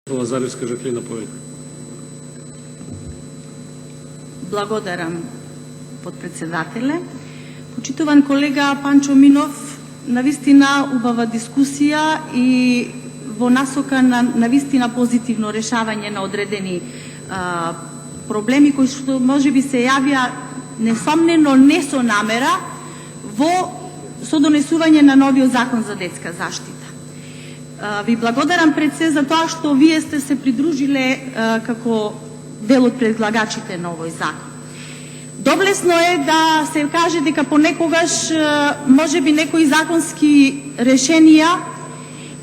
Лазаревска Жаклина повеќе. Благодарам, подпредседателе. Почитуван колега Панчо Минов, навистина убава дискусија и во насока на навистина позитивно решавање на одредени проблеми кои што можеби се јавија несомнено не со намера со донесување на новиот закон за детска заштита. Ви благодарам пред се за тоа што вие сте се придружиле како дел од предлагачите на овој закон. Доблесно е да се каже дека понекогаш можеби некои законски решенија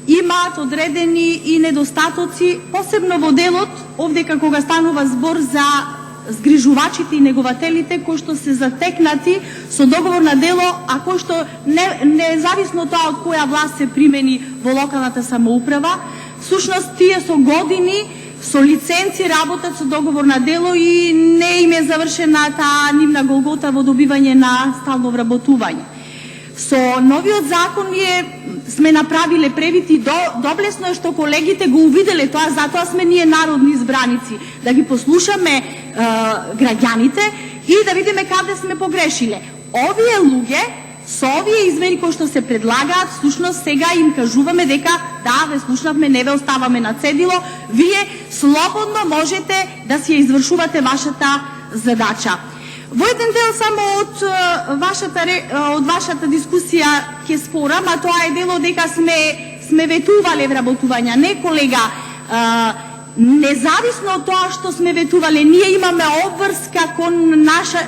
имаат одредени и недостатоци, посебно во делот овдека кога станува збор за згрижувачите и негователите кои што се затекнати со договор на дело, а кои што независно тоа од која власт се примени во локалната самоуправа, всушност тие со години со лиценци работат со договор на дело и не им е завршена таа нивна голгота во добивање на стално вработување. Со новиот закон ние сме направиле превити, доблесно е што колегите го увиделе тоа, затоа сме ние народни избраници, да ги послушаме граѓаните и да видиме каде сме погрешиле. Овие луѓе со овие измени кои што се предлагаат, всушност сега им кажуваме дека да, ве слушнавме, не ве оставаме на цедило, вие слободно можете да си ја извршувате вашата задача. Во еден дел само од вашата дискусија ќе спорам, а тоа е дело дека сме ветувале вработувања. Не, колега, независно од тоа што сме ветувале, ние имаме обврска кон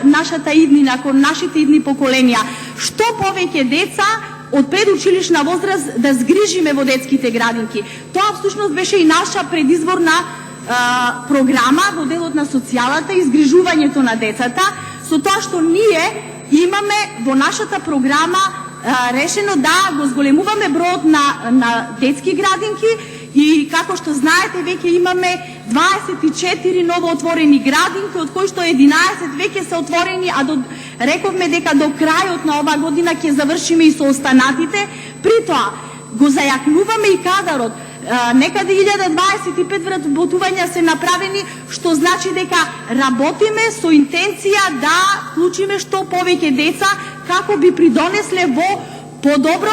нашата иднина, кон нашите идни поколенија. Што повеќе деца од предучилишна возраст да згрижиме во детските градинки. Тоа всушност беше и наша предизборна програма во делот на социјалата и згрижувањето на децата, со тоа што ние имаме во нашата програма решено да го зголемуваме бројот на детски градинки и како што знаете веќе имаме 24 ново отворени градинки, од кои што 11 веќе се отворени, а рековме дека до крајот на оваа година ќе завршиме и со останатите. При тоа го зајакнуваме и кадарот. Некаде 1025 вработувања се направени, што значи дека работиме со интенција да вклучиме што повеќе деца како би придонесле во подобро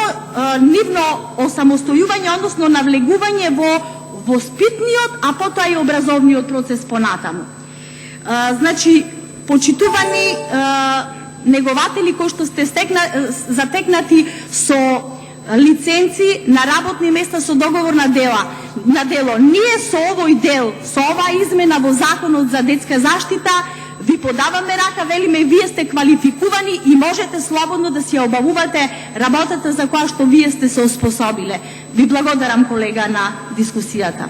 нивно осамостојување, односно навлегување во воспитниот, а потоа и образовниот процес понатаму. Значи, почитувани негователи кои што сте затекнати со лиценци на работни места со договор на дело. Ние со овој дел, со оваа измена во Законот за детска заштита, ви подаваме рака, велиме, вие сте квалификувани и можете слободно да си ја обавувате работата за која што вие сте се оспособиле. Ви благодарам, колега, на дискусијата.